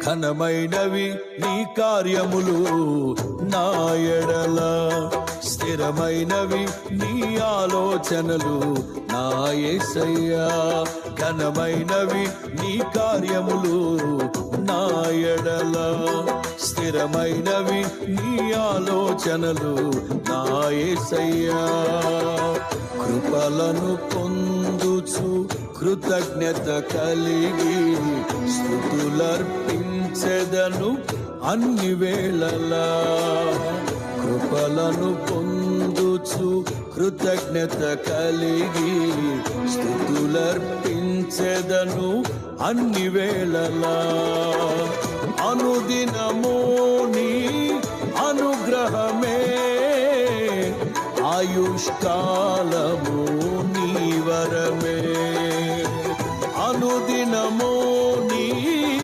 ఘనమైనవి నీ కార్యములు నా ఎడల, స్థిరమైనవి నీ ఆలోచనలు నా యేసయ్యా. ఘనమైనవి నీ కార్యములు నా ఎడల, స్థిరమైనవి నీ ఆలోచనలు నా యేసయ్యా. కృపలను పొందుచు కృతజ్ఞత కలిగి స్తుతులర్పించెదను అన్ని వేళలా. కృపలను పొందుచు కృతజ్ఞత కలిగి స్తుతులర్పించెదను అన్ని వేళలా. అనుదినము నీ అనుగ్రహమే ఆయుష్కాలము